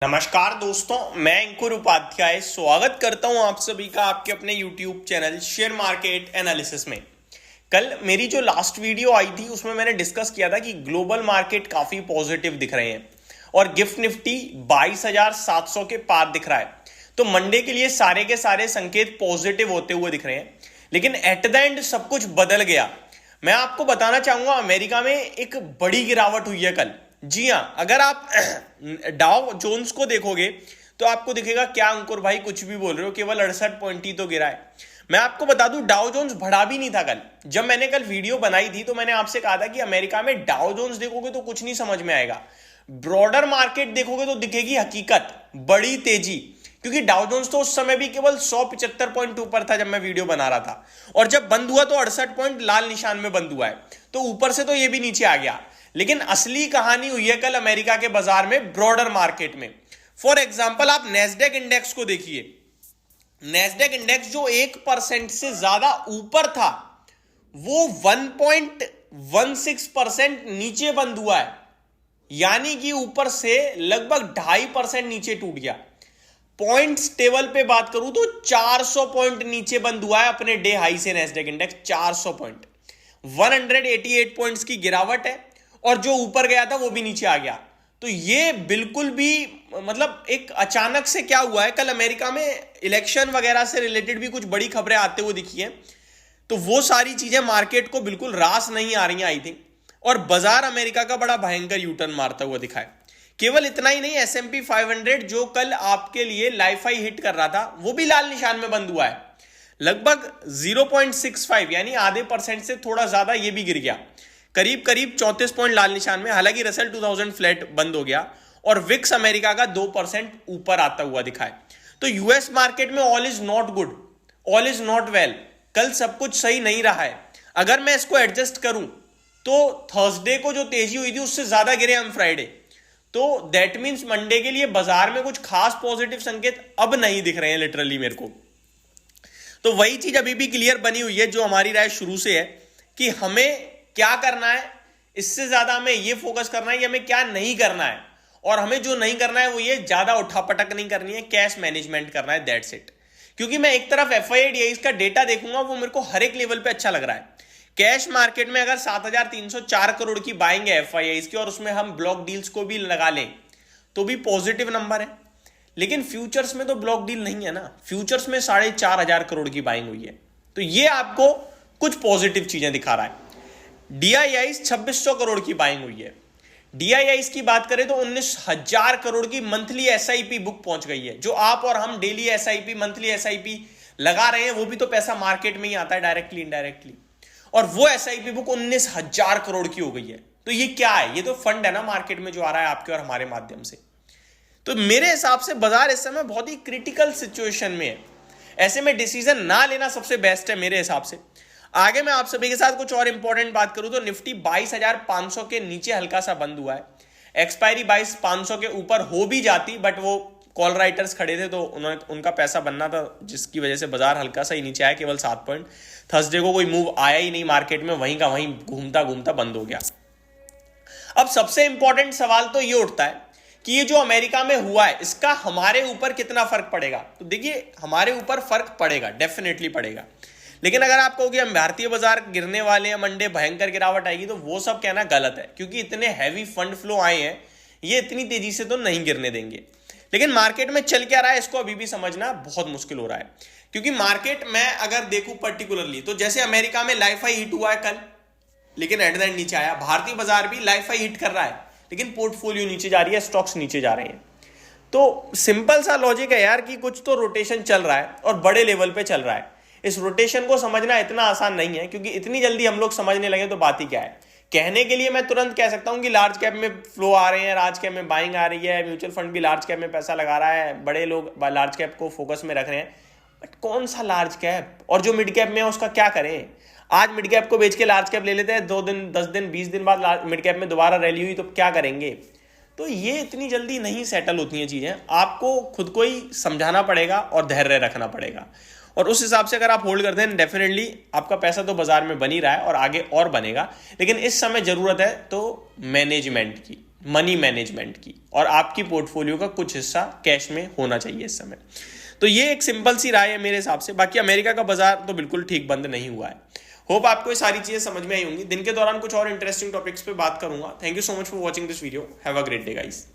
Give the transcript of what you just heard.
नमस्कार दोस्तों, मैं अंकुर उपाध्याय स्वागत करता हूं आप सभी का आपके अपने YouTube channel share market analysis में। कल मेरी जो लास्ट वीडियो आई थी उसमें मैंने डिस्कस किया था कि ग्लोबल मार्केट काफी पॉजिटिव दिख रहे हैं और गिफ्ट निफ्टी 22,700 के पार दिख रहा है। तो मंडे के लिए सारे के सारे संकेत पॉजिटिव होते हुए दिख रहे हैं, लेकिन एट द एंड सब कुछ बदल गया। मैं आपको बताना चाहूंगा अमेरिका में एक बड़ी गिरावट हुई है कल। जी हां, अगर आप डाउ जोन्स को देखोगे तो आपको दिखेगा क्या अंकुर भाई कुछ भी बोल रहे हो, केवल 68 पॉइंट ही तो गिरा है। मैं आपको बता दूं डाउ जोन्स बढ़ा भी नहीं था कल। जब मैंने कल वीडियो बनाई थी तो मैंने आपसे कहा था कि अमेरिका में डाउ जोन्स देखोगे तो कुछ नहीं समझ में आएगा, ब्रॉडर मार्केट देखोगे तो दिखेगी हकीकत बड़ी तेजी, क्योंकि डाउ जोन्स तो उस समय भी केवल 175 पॉइंट ऊपर था जब मैं वीडियो बना रहा था, और जब बंद हुआ तो 68 पॉइंट लाल निशान में बंद हुआ है। तो ऊपर से तो ये भी नीचे आ गया, लेकिन असली कहानी हुई है कल अमेरिका के बाजार में ब्रॉडर मार्केट में। फॉर एग्जांपल आप नेस्डेक इंडेक्स को देखिए। नेस्डेक इंडेक्स जो 1% से ज्यादा ऊपर था वो 1.16% नीचे बंद हुआ है, यानी कि ऊपर से लगभग 2.5% नीचे टूट गया। पॉइंट्स टेबल पे बात करूं तो 400 पॉइंट नीचे बंद हुआ है अपने डे हाई से। नेस्डेक इंडेक्स 400 पॉइंट, 188 पॉइंट्स की गिरावट है, और जो ऊपर गया था वो भी नीचे आ गया। तो ये बिल्कुल भी मतलब एक अचानक से क्या हुआ है, कल अमेरिका में इलेक्शन वगैरह से रिलेटेड भी कुछ बड़ी खबरें आते हुए दिखी हैं, तो वो सारी चीजें मार्केट को बिल्कुल रास नहीं आ रही हैं आई थिंक, और बाजार अमेरिका का बड़ा भयंकर यूटर्न मारता हुआ दिखा है। केवल इतना ही नहीं, S&P 500 जो कल आपके लिए लाइफ हाई हिट कर रहा था वो भी लाल निशान में बंद हुआ है। लगभग 0.65 यानी आधे परसेंट से थोड़ा ज्यादा ये भी गिर गया, करीब करीब 34 पॉइंट लाल निशान में। हालांकि रसेल 2000 फ्लैट बंद हो गया और विक्स अमेरिका का 2% ऊपर आता हुआ दिखा है। तो यूएस मार्केट में all is not good, all is not well. कल सब कुछ सही नहीं रहा है। अगर मैं इसको एडजस्ट करूं तो थर्सडे को जो तेजी हुई थी उससे ज्यादा गिरे हम फ्राइडे, तो दैट मीन्स मंडे के लिए बाजार में कुछ खास पॉजिटिव संकेत अब नहीं दिख रहे हैं लिटरली मेरे को। तो वही चीज अभी भी क्लियर बनी हुई है जो हमारी राय शुरू से है कि हमें क्या करना है, इससे ज्यादा हमें ये फोकस करना है कि हमें क्या नहीं करना है, और हमें जो नहीं करना है वो ये ज्यादा उठापटक नहीं करनी है, कैश मैनेजमेंट करना है, दैट्स इट। क्योंकि मैं एक तरफ FII का डेटा देखूंगा वो मेरे को हर एक लेवल पे अच्छा लग रहा है। कैश मार्केट में अगर 7,304 करोड़ की बाइंग है FII की, और उसमें हम ब्लॉक डील्स को भी लगा लें तो भी पॉजिटिव नंबर है। लेकिन फ्यूचर्स में तो ब्लॉक डील नहीं है ना, फ्यूचर्स में 4,500 करोड़ की बाइंग हुई है, तो ये आपको कुछ पॉजिटिव चीजें दिखा रहा है। DII 2600 करोड़ की बाइंग हुई है। DII की बात करें तो 19,000 करोड़ की मंथली SIP बुक पहुंच गई है। जो आप और हम डेली SIP मंथली SIP लगा रहे हैं वो भी तो पैसा मार्केट में ही आता है डायरेक्टली इनडायरेक्टली, और वो SIP बुक 19,000 करोड़ की हो गई है। तो ये क्या है, ये तो फंड है ना मार्केट में जो आ रहा है आपके और हमारे माध्यम से। तो मेरे हिसाब से बाजार इस समय बहुत ही क्रिटिकल सिचुएशन में है। ऐसे में डिसीजन ना लेना सबसे बेस्ट है मेरे हिसाब से। आगे मैं आप सभी के साथ कुछ और इंपॉर्टेंट बात करूं तो निफ्टी 22,500 के नीचे हल्का सा बंद हुआ है। एक्सपायरी 22,500 के ऊपर हो भी जाती, बट वो कॉल राइटर्स खड़े थे तो उनका पैसा बनना था, जिसकी वजह से बाजार हल्का सा ही नीचे आया, केवल 7 पॉइंट। थर्सडे को कोई मूव आया ही नहीं मार्केट में, वहीं का वहीं घूमता घूमता बंद हो गया। अब सबसे इंपॉर्टेंट सवाल तो ये उठता है कि ये जो अमेरिका में हुआ है इसका हमारे ऊपर कितना फर्क पड़ेगा। तो देखिए, हमारे ऊपर फर्क पड़ेगा, डेफिनेटली पड़ेगा। लेकिन अगर आप कहोगे हम भारतीय बाजार गिरने वाले हैं, मंडे भयंकर गिरावट आएगी, तो वो सब कहना गलत है, क्योंकि इतने हैवी फंड फ्लो आए हैं, ये इतनी तेजी से तो नहीं गिरने देंगे। लेकिन मार्केट में चल क्या रहा है इसको अभी भी समझना बहुत मुश्किल हो रहा है, क्योंकि मार्केट में अगर देखूं पर्टिकुलरली तो जैसे अमेरिका में लाइफ हाई हिट हुआ है कल, लेकिन एट द एंड नीचे आया। भारतीय बाजार भी लाइफ हाई हिट कर रहा है, लेकिन पोर्टफोलियो नीचे जा रही है, स्टॉक्स नीचे जा रहे हैं। तो सिंपल सा लॉजिक है यार कि कुछ तो रोटेशन चल रहा है और बड़े लेवल पे चल रहा है। इस रोटेशन को समझना इतना आसान नहीं है, क्योंकि इतनी जल्दी हम लोग समझने लगे तो बात ही क्या है। कहने के लिए मैं तुरंत कह सकता हूं कि लार्ज कैप में फ्लो आ रहे हैं, लार्ज कैप में बाइंग आ रही है, म्यूचुअल फंड भी लार्ज कैप में पैसा लगा रहा है, बड़े लोग लार्ज कैप को फोकस में रख रहे हैं, बट कौन सा लार्ज कैप, और जो मिड कैप में है उसका क्या करें। आज मिड कैप को बेच के लार्ज कैप ले लेते हैं, 2 दिन 10 दिन 20 दिन बाद मिड कैप में दोबारा रैली हुई तो क्या करेंगे। तो ये इतनी जल्दी नहीं सेटल होती हैं चीजें, आपको खुद को ही समझाना पड़ेगा और धैर्य रखना पड़ेगा, और उस हिसाब से अगर आप होल्ड करते हैं डेफिनेटली आपका पैसा तो बाजार में बन ही रहा है और आगे और बनेगा। लेकिन इस समय जरूरत है तो मैनेजमेंट की, मनी मैनेजमेंट की, और आपकी पोर्टफोलियो का कुछ हिस्सा कैश में होना चाहिए इस समय। तो ये एक सिंपल सी राय है मेरे हिसाब से। बाकी अमेरिका का बाजार तो बिल्कुल ठीक बंद नहीं हुआ है। होप आपको ये सारी चीजें समझ में आई होंगी। दिन के दौरान कुछ और इंटरेस्टिंग टॉपिक्स पे बात करूंगा। Thank you so much for watching this video. Have a great day guys.